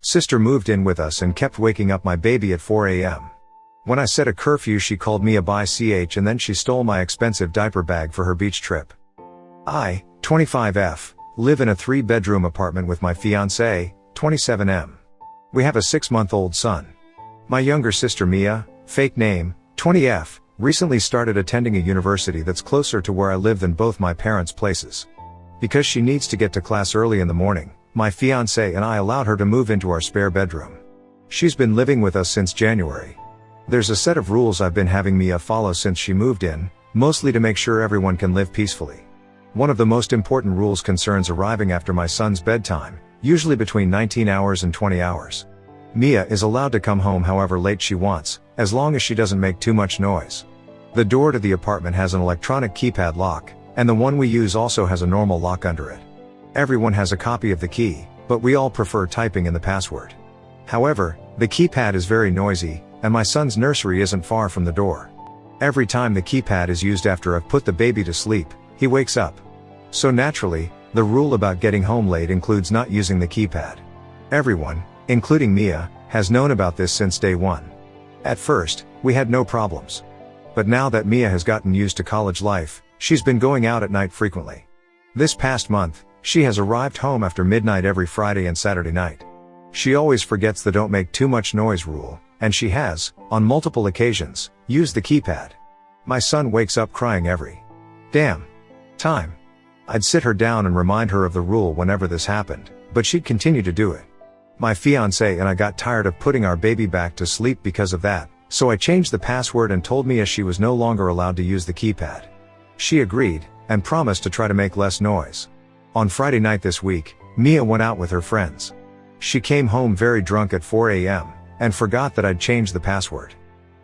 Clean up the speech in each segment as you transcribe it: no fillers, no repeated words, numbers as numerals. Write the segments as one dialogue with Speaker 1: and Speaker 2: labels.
Speaker 1: sister moved in with us and kept waking up my baby at 4 a.m. When I set a curfew, she called me a bich, and then she stole my expensive diaper bag for her beach trip. I, 25F, live in a 3-bedroom apartment with my fiancé, 27M. We have a 6-month-old son. My younger sister Mia, fake name, 20F, recently started attending a university that's closer to where I live than both my parents' places. Because she needs to get to class early in the morning, my fiancé and I allowed her to move into our spare bedroom. She's been living with us since January. There's a set of rules I've been having Mia follow since she moved in, mostly to make sure everyone can live peacefully. One of the most important rules concerns arriving after my son's bedtime, usually between 19 hours and 20 hours. Mia is allowed to come home however late she wants, as long as she doesn't make too much noise. The door to the apartment has an electronic keypad lock, and the one we use also has a normal lock under it. Everyone has a copy of the key, but we all prefer typing in the password. However, the keypad is very noisy, and my son's nursery isn't far from the door. Every time the keypad is used after I've put the baby to sleep, he wakes up. So naturally, the rule about getting home late includes not using the keypad. Everyone, including Mia, has known about this since day one. At first, we had no problems. But now that Mia has gotten used to college life, she's been going out at night frequently. This past month, she has arrived home after midnight every Friday and Saturday night. She always forgets the don't make too much noise rule, and she has, on multiple occasions, used the keypad. My son wakes up crying every damn time. I'd sit her down and remind her of the rule whenever this happened, but she'd continue to do it. My fiancé and I got tired of putting our baby back to sleep because of that, so I changed the password and told Mia she was no longer allowed to use the keypad. She agreed, and promised to try to make less noise. On Friday night this week, Mia went out with her friends. She came home very drunk at 4 a.m., and forgot that I'd changed the password.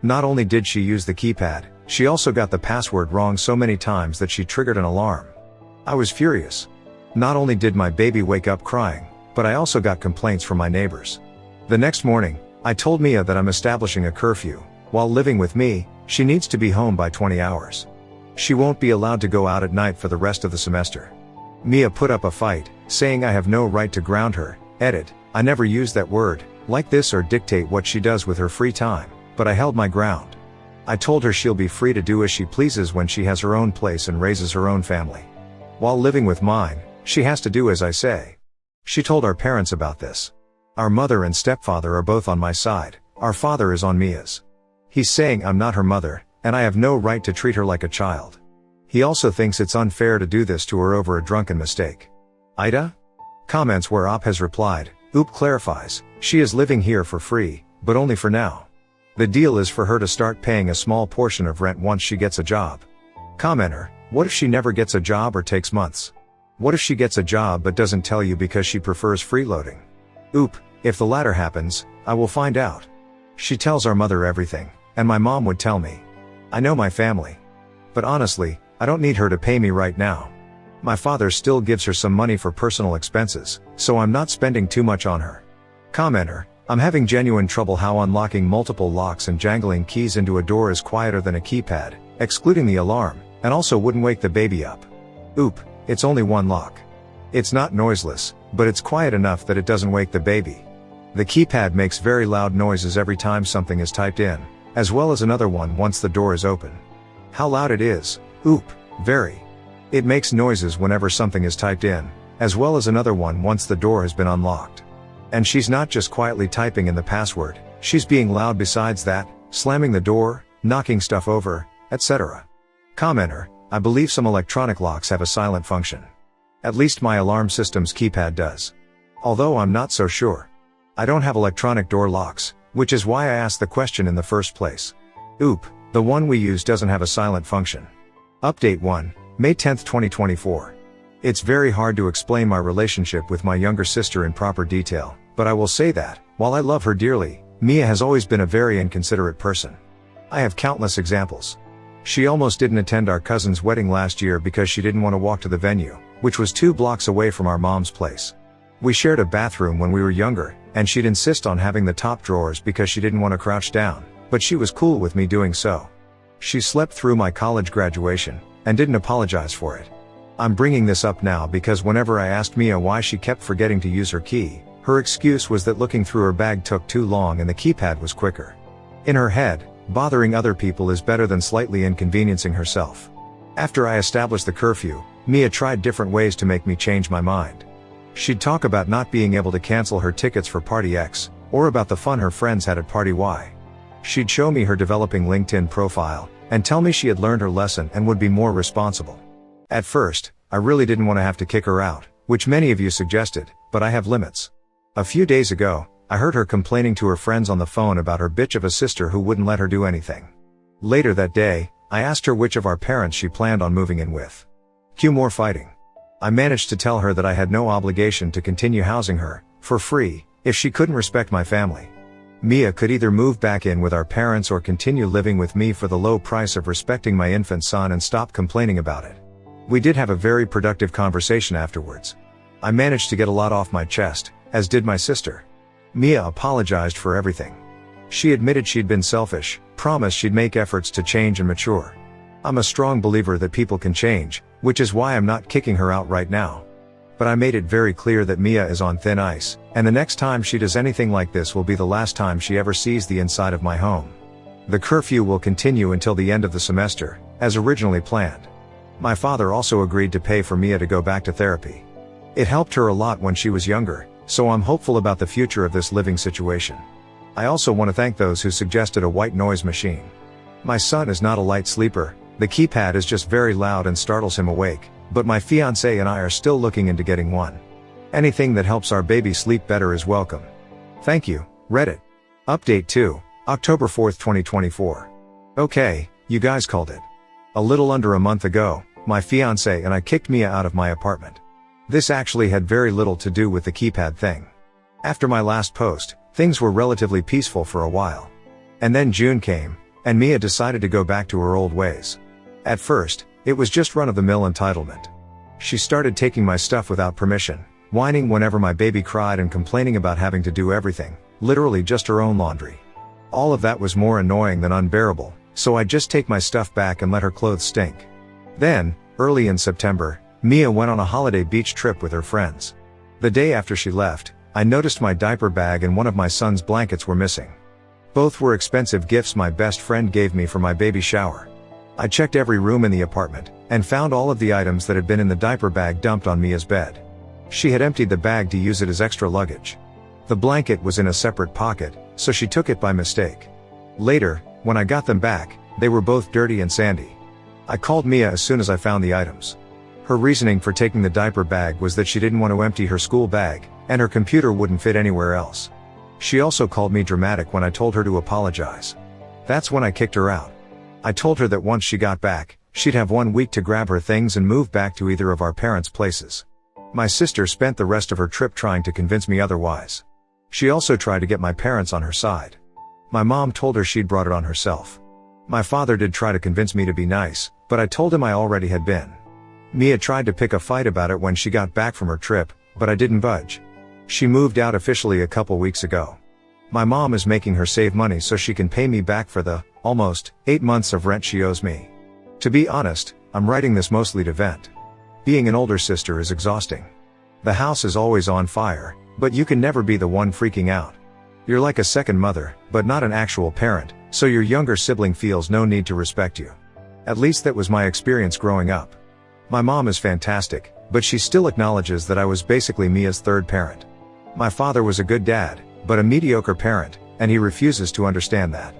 Speaker 1: Not only did she use the keypad, she also got the password wrong so many times that she triggered an alarm. I was furious. Not only did my baby wake up crying, but I also got complaints from my neighbors. The next morning, I told Mia that I'm establishing a curfew. While living with me, she needs to be home by 20 hours. She won't be allowed to go out at night for the rest of the semester. Mia put up a fight, saying I have no right to ground her. Edit, I never use that word, like this, or dictate what she does with her free time, but I held my ground. I told her she'll be free to do as she pleases when she has her own place and raises her own family. While living with mine, she has to do as I say. She told our parents about this. Our mother and stepfather are both on my side, our father is on Mia's. He's saying I'm not her mother, and I have no right to treat her like a child. He also thinks it's unfair to do this to her over a drunken mistake. Ida? Comments where Op has replied, Oop clarifies, she is living here for free, but only for now. The deal is for her to start paying a small portion of rent once she gets a job. Commenter, what if she never gets a job or takes months? What if she gets a job but doesn't tell you because she prefers freeloading? Oop, if the latter happens, I will find out. She tells our mother everything, and my mom would tell me. I know my family. But honestly, I don't need her to pay me right now. My father still gives her some money for personal expenses, so I'm not spending too much on her. Commenter, I'm having genuine trouble how unlocking multiple locks and jangling keys into a door is quieter than a keypad, excluding the alarm, and also wouldn't wake the baby up. Oop, it's only one lock. It's not noiseless, but it's quiet enough that it doesn't wake the baby. The keypad makes very loud noises every time something is typed in, as well as another one once the door is open. How loud it is? Oop, very. It makes noises whenever something is typed in, as well as another one once the door has been unlocked. And she's not just quietly typing in the password, she's being loud besides that, slamming the door, knocking stuff over, etc. Commenter, I believe some electronic locks have a silent function. At least my alarm system's keypad does. Although I'm not so sure. I don't have electronic door locks, which is why I asked the question in the first place. Oop, the one we use doesn't have a silent function. Update 1, May 10, 2024. It's very hard to explain my relationship with my younger sister in proper detail, but I will say that, while I love her dearly, Mia has always been a very inconsiderate person. I have countless examples. She almost didn't attend our cousin's wedding last year because she didn't want to walk to the venue, which was 2 blocks away from our mom's place. We shared a bathroom when we were younger, and she'd insist on having the top drawers because she didn't want to crouch down, but she was cool with me doing so. She slept through my college graduation, and didn't apologize for it. I'm bringing this up now because whenever I asked Mia why she kept forgetting to use her key, Her excuse was that looking through her bag took too long and the keypad was quicker. In her head, bothering other people is better than slightly inconveniencing herself. After I established the curfew, Mia tried different ways to make me change my mind. She'd talk about not being able to cancel her tickets for Party X, or about the fun her friends had at Party Y. She'd show me her developing LinkedIn profile, and tell me she had learned her lesson and would be more responsible. At first, I really didn't want to have to kick her out, which many of you suggested, but I have limits. A few days ago, I heard her complaining to her friends on the phone about her bitch of a sister who wouldn't let her do anything. Later that day, I asked her which of our parents she planned on moving in with. Cue more fighting. I managed to tell her that I had no obligation to continue housing her, for free, if she couldn't respect my family. Mia could either move back in with our parents or continue living with me for the low price of respecting my infant son and stop complaining about it. We did have a very productive conversation afterwards. I managed to get a lot off my chest, as did my sister. Mia apologized for everything. She admitted she'd been selfish, promised she'd make efforts to change and mature. I'm a strong believer that people can change, which is why I'm not kicking her out right now. But I made it very clear that Mia is on thin ice, and the next time she does anything like this will be the last time she ever sees the inside of my home. The curfew will continue until the end of the semester, as originally planned. My father also agreed to pay for Mia to go back to therapy. It helped her a lot when she was younger, so I'm hopeful about the future of this living situation. I also want to thank those who suggested a white noise machine. My son is not a light sleeper, the keypad is just very loud and startles him awake, but my fiancé and I are still looking into getting one. Anything that helps our baby sleep better is welcome. Thank you, Reddit. Update 2, October 4th, 2024. Okay, you guys called it. A little under a month ago, my fiancé and I kicked Mia out of my apartment. This actually had very little to do with the keypad thing. After my last post, things were relatively peaceful for a while. And then June came, and Mia decided to go back to her old ways. At first, it was just run-of-the-mill entitlement. She started taking my stuff without permission, whining whenever my baby cried and complaining about having to do everything, literally just her own laundry. All of that was more annoying than unbearable, so I'd just take my stuff back and let her clothes stink. Then, early in September, Mia went on a holiday beach trip with her friends. The day after she left, I noticed my diaper bag and one of my son's blankets were missing. Both were expensive gifts my best friend gave me for my baby shower. I checked every room in the apartment, and found all of the items that had been in the diaper bag dumped on Mia's bed. She had emptied the bag to use it as extra luggage. The blanket was in a separate pocket, so she took it by mistake. Later, when I got them back, they were both dirty and sandy. I called Mia as soon as I found the items. Her reasoning for taking the diaper bag was that she didn't want to empty her school bag, and her computer wouldn't fit anywhere else. She also called me dramatic when I told her to apologize. That's when I kicked her out. I told her that once she got back, she'd have 1 week to grab her things and move back to either of our parents' places. My sister spent the rest of her trip trying to convince me otherwise. She also tried to get my parents on her side. My mom told her she'd brought it on herself. My father did try to convince me to be nice, but I told him I already had been. Mia tried to pick a fight about it when she got back from her trip, but I didn't budge. She moved out officially a couple weeks ago. My mom is making her save money so she can pay me back for the, almost, 8 months of rent she owes me. To be honest, I'm writing this mostly to vent. Being an older sister is exhausting. The house is always on fire, but you can never be the one freaking out. You're like a second mother, but not an actual parent, so your younger sibling feels no need to respect you. At least that was my experience growing up. My mom is fantastic, but she still acknowledges that I was basically Mia's third parent. My father was a good dad, but a mediocre parent, and he refuses to understand that.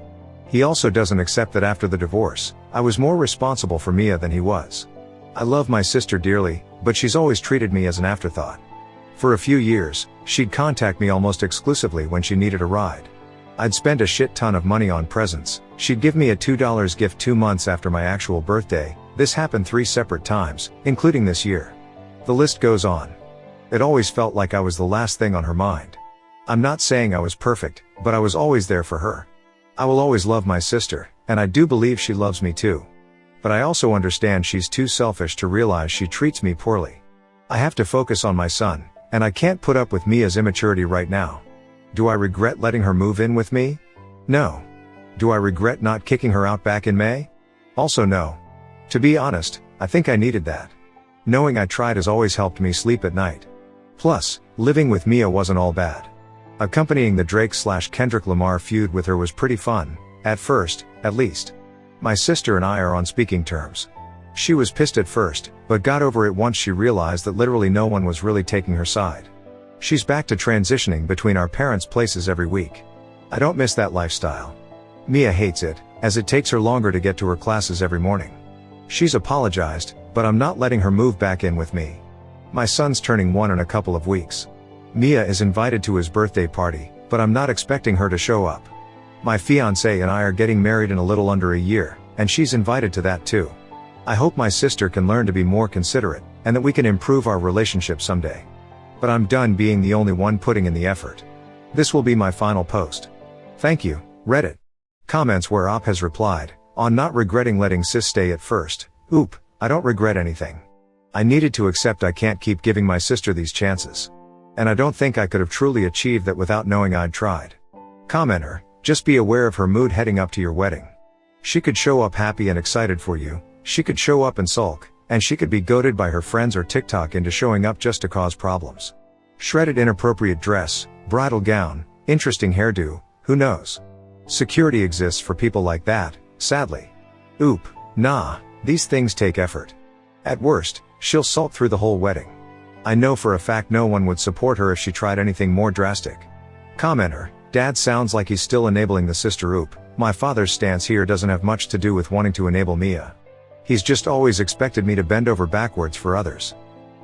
Speaker 1: He also doesn't accept that after the divorce, I was more responsible for Mia than he was. I love my sister dearly, but she's always treated me as an afterthought. For a few years, she'd contact me almost exclusively when she needed a ride. I'd spend a shit ton of money on presents, she'd give me a $2 gift 2 months after my actual birthday. This happened 3 separate times, including this year. The list goes on. It always felt like I was the last thing on her mind. I'm not saying I was perfect, but I was always there for her. I will always love my sister, and I do believe she loves me too. But I also understand she's too selfish to realize she treats me poorly. I have to focus on my son, and I can't put up with Mia's immaturity right now. Do I regret letting her move in with me? No. Do I regret not kicking her out back in May? Also no. To be honest, I think I needed that. Knowing I tried has always helped me sleep at night. Plus, living with Mia wasn't all bad. Accompanying the Drake/Kendrick Lamar feud with her was pretty fun, at first, at least. My sister and I are on speaking terms. She was pissed at first, but got over it once she realized that literally no one was really taking her side. She's back to transitioning between our parents' places every week. I don't miss that lifestyle. Mia hates it, as it takes her longer to get to her classes every morning. She's apologized, but I'm not letting her move back in with me. My son's turning 1 in a couple of weeks. Mia is invited to his birthday party, but I'm not expecting her to show up. My fiancé and I are getting married in a little under a year, and she's invited to that too. I hope my sister can learn to be more considerate, and that we can improve our relationship someday. But I'm done being the only one putting in the effort. This will be my final post. Thank you, Reddit. Comments where Op has replied, on not regretting letting sis stay at first. Oop, I don't regret anything. I needed to accept I can't keep giving my sister these chances. And I don't think I could have truly achieved that without knowing I'd tried. Commenter, just be aware of her mood heading up to your wedding. She could show up happy and excited for you, she could show up and sulk, and she could be goaded by her friends or TikTok into showing up just to cause problems. Shredded inappropriate dress, bridal gown, interesting hairdo, who knows? Security exists for people like that, sadly. Oop, nah, these things take effort. At worst, she'll sulk through the whole wedding. I know for a fact no one would support her if she tried anything more drastic. Commenter, Dad sounds like he's still enabling the sister. Oop, my father's stance here doesn't have much to do with wanting to enable Mia. He's just always expected me to bend over backwards for others.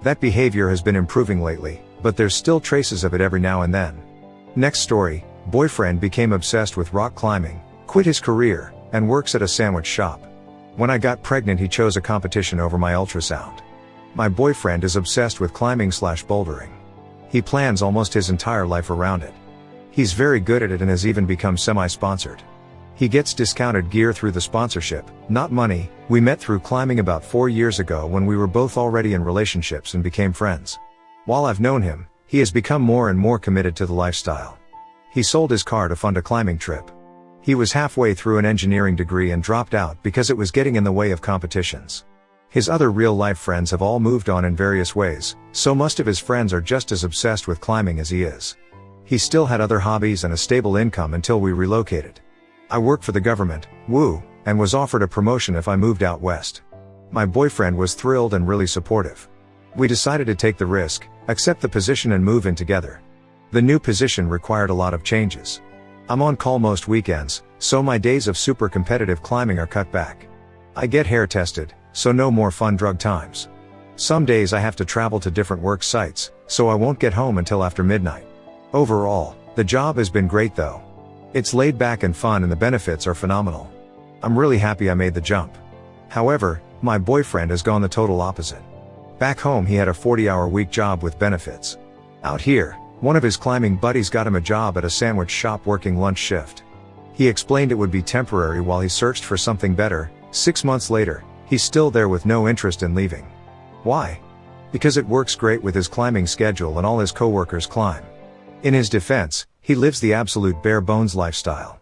Speaker 1: That behavior has been improving lately, but there's still traces of it every now and then. Next story, boyfriend became obsessed with rock climbing, quit his career, and works at a sandwich shop. When I got pregnant he chose a competition over my ultrasound. My boyfriend is obsessed with climbing/bouldering. He plans almost his entire life around it. He's very good at it and has even become semi-sponsored. He gets discounted gear through the sponsorship, not money. We met through climbing about 4 years ago when we were both already in relationships and became friends. While I've known him, he has become more and more committed to the lifestyle. He sold his car to fund a climbing trip. He was halfway through an engineering degree and dropped out because it was getting in the way of competitions. His other real-life friends have all moved on in various ways, so most of his friends are just as obsessed with climbing as he is. He still had other hobbies and a stable income until we relocated. I work for the government, woo, and was offered a promotion if I moved out west. My boyfriend was thrilled and really supportive. We decided to take the risk, accept the position and move in together. The new position required a lot of changes. I'm on call most weekends, so my days of super competitive climbing are cut back. I get hair tested, so no more fun drug times. Some days I have to travel to different work sites, so I won't get home until after midnight. Overall, the job has been great though. It's laid back and fun and the benefits are phenomenal. I'm really happy I made the jump. However, my boyfriend has gone the total opposite. Back home he had a 40-hour week job with benefits. Out here, one of his climbing buddies got him a job at a sandwich shop working lunch shift. He explained it would be temporary while he searched for something better. 6 months later, he's still there with no interest in leaving. Why? Because it works great with his climbing schedule and all his coworkers climb. In his defense, he lives the absolute bare bones lifestyle.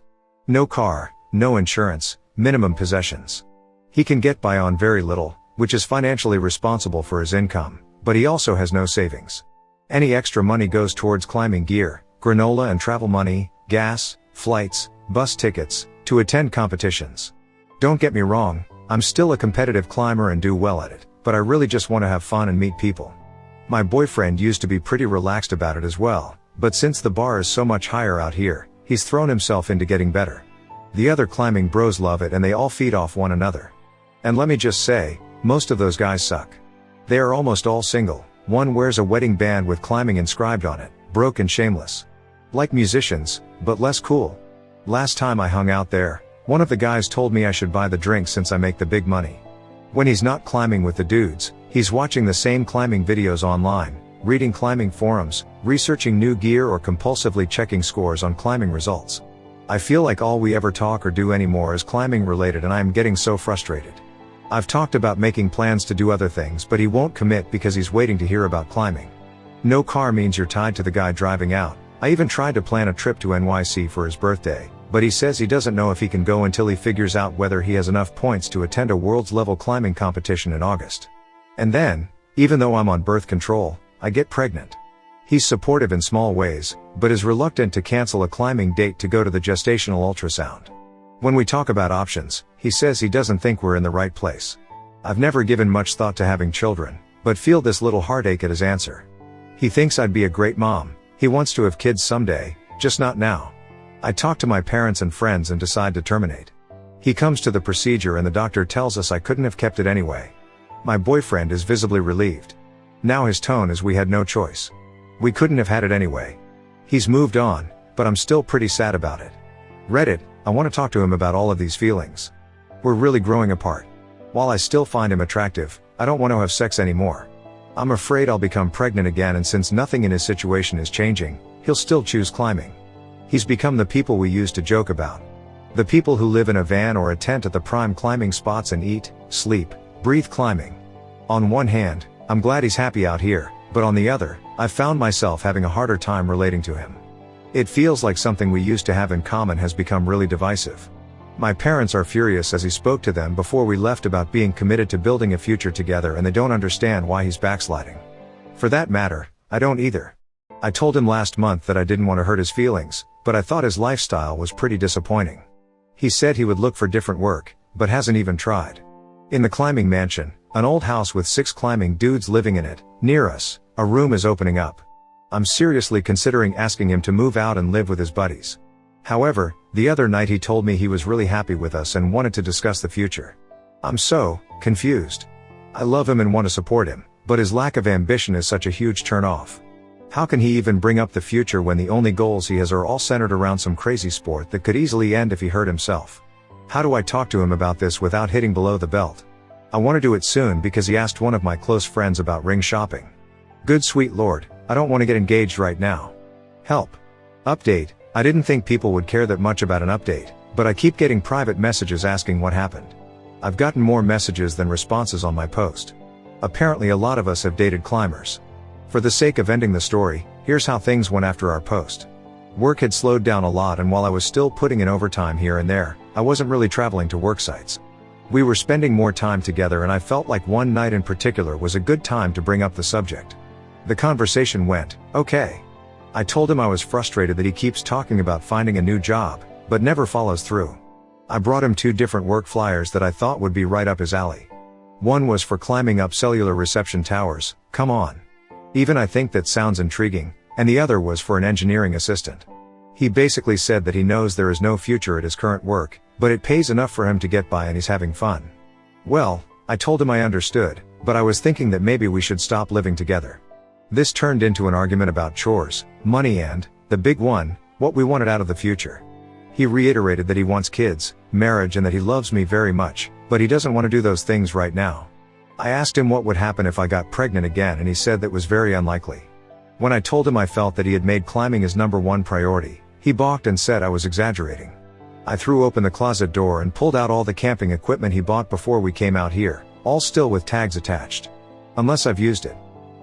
Speaker 1: No car, no insurance, minimum possessions. He can get by on very little, which is financially responsible for his income, but he also has no savings. Any extra money goes towards climbing gear, granola and travel money, gas, flights, bus tickets, to attend competitions. Don't get me wrong, I'm still a competitive climber and do well at it, but I really just want to have fun and meet people. My boyfriend used to be pretty relaxed about it as well, but since the bar is so much higher out here, he's thrown himself into getting better. The other climbing bros love it and they all feed off one another. And let me just say, most of those guys suck. They are almost all single. One wears a wedding band with climbing inscribed on it, broke and shameless. Like musicians, but less cool. Last time I hung out there, one of the guys told me I should buy the drink since I make the big money. When he's not climbing with the dudes, he's watching the same climbing videos online, reading climbing forums, researching new gear or compulsively checking scores on climbing results. I feel like all we ever talk or do anymore is climbing related and I am getting so frustrated. I've talked about making plans to do other things but he won't commit because he's waiting to hear about climbing. No car means you're tied to the guy driving out. I even tried to plan a trip to NYC for his birthday, but he says he doesn't know if he can go until he figures out whether he has enough points to attend a world's level climbing competition in August. And then, even though I'm on birth control, I get pregnant. He's supportive in small ways, but is reluctant to cancel a climbing date to go to the gestational ultrasound. When we talk about options, he says he doesn't think we're in the right place. I've never given much thought to having children, but feel this little heartache at his answer. He thinks I'd be a great mom. He wants to have kids someday, just not now. I talk to my parents and friends and decide to terminate. He comes to the procedure and the doctor tells us I couldn't have kept it anyway. My boyfriend is visibly relieved. Now his tone is we had no choice. We couldn't have had it anyway. He's moved on, but I'm still pretty sad about it. Reddit, I want to talk to him about all of these feelings. We're really growing apart. While I still find him attractive, I don't want to have sex anymore. I'm afraid I'll become pregnant again, and since nothing in his situation is changing, he'll still choose climbing. He's become the people we used to joke about. The people who live in a van or a tent at the prime climbing spots and eat, sleep, breathe climbing. On one hand, I'm glad he's happy out here, but on the other, I've found myself having a harder time relating to him. It feels like something we used to have in common has become really divisive. My parents are furious as he spoke to them before we left about being committed to building a future together, and they don't understand why he's backsliding. For that matter, I don't either. I told him last month that I didn't want to hurt his feelings, but I thought his lifestyle was pretty disappointing. He said he would look for different work, but hasn't even tried. In the climbing mansion, an old house with 6 climbing dudes living in it, near us, a room is opening up. I'm seriously considering asking him to move out and live with his buddies. However, the other night he told me he was really happy with us and wanted to discuss the future. I'm so confused. I love him and want to support him, but his lack of ambition is such a huge turn-off. How can he even bring up the future when the only goals he has are all centered around some crazy sport that could easily end if he hurt himself? How do I talk to him about this without hitting below the belt? I want to do it soon because he asked one of my close friends about ring shopping. Good sweet lord, I don't want to get engaged right now. Help. Update, I didn't think people would care that much about an update, but I keep getting private messages asking what happened. I've gotten more messages than responses on my post. Apparently a lot of us have dated climbers. For the sake of ending the story, here's how things went after our post. Work had slowed down a lot, and while I was still putting in overtime here and there, I wasn't really traveling to work sites. We were spending more time together, and I felt like one night in particular was a good time to bring up the subject. The conversation went, okay. I told him I was frustrated that he keeps talking about finding a new job, but never follows through. I brought him 2 different work flyers that I thought would be right up his alley. One was for climbing up cellular reception towers, come on. Even I think that sounds intriguing, and the other was for an engineering assistant. He basically said that he knows there is no future at his current work, but it pays enough for him to get by and he's having fun. Well, I told him I understood, but I was thinking that maybe we should stop living together. This turned into an argument about chores, money and, the big one, what we wanted out of the future. He reiterated that he wants kids, marriage, and that he loves me very much, but he doesn't want to do those things right now. I asked him what would happen if I got pregnant again, and he said that was very unlikely. When I told him I felt that he had made climbing his #1 priority, he balked and said I was exaggerating. I threw open the closet door and pulled out all the camping equipment he bought before we came out here, all still with tags attached. Unless I've used it.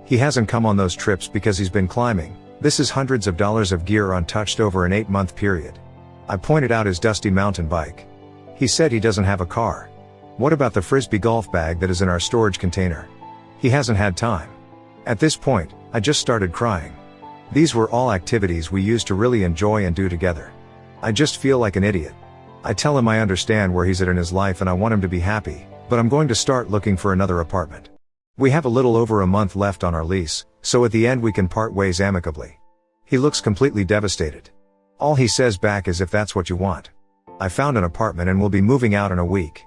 Speaker 1: He hasn't come on those trips because he's been climbing. This is hundreds of dollars of gear untouched over an 8-month period. I pointed out his dusty mountain bike. He said he doesn't have a car. What about the Frisbee golf bag that is in our storage container? He hasn't had time. At this point, I just started crying. These were all activities we used to really enjoy and do together. I just feel like an idiot. I tell him I understand where he's at in his life and I want him to be happy, but I'm going to start looking for another apartment. We have a little over a month left on our lease, so at the end we can part ways amicably. He looks completely devastated. All he says back is if that's what you want. I found an apartment and will be moving out in a week.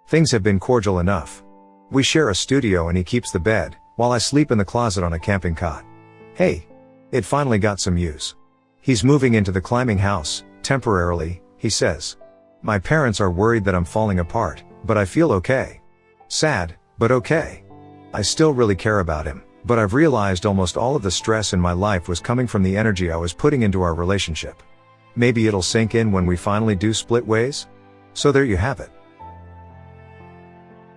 Speaker 1: Things have been cordial enough. We share a studio and he keeps the bed, while I sleep in the closet on a camping cot. Hey! It finally got some use. He's moving into the climbing house, temporarily, he says. My parents are worried that I'm falling apart, but I feel okay. Sad, but okay. I still really care about him, but I've realized almost all of the stress in my life was coming from the energy I was putting into our relationship. Maybe it'll sink in when we finally do split ways? So there you have it.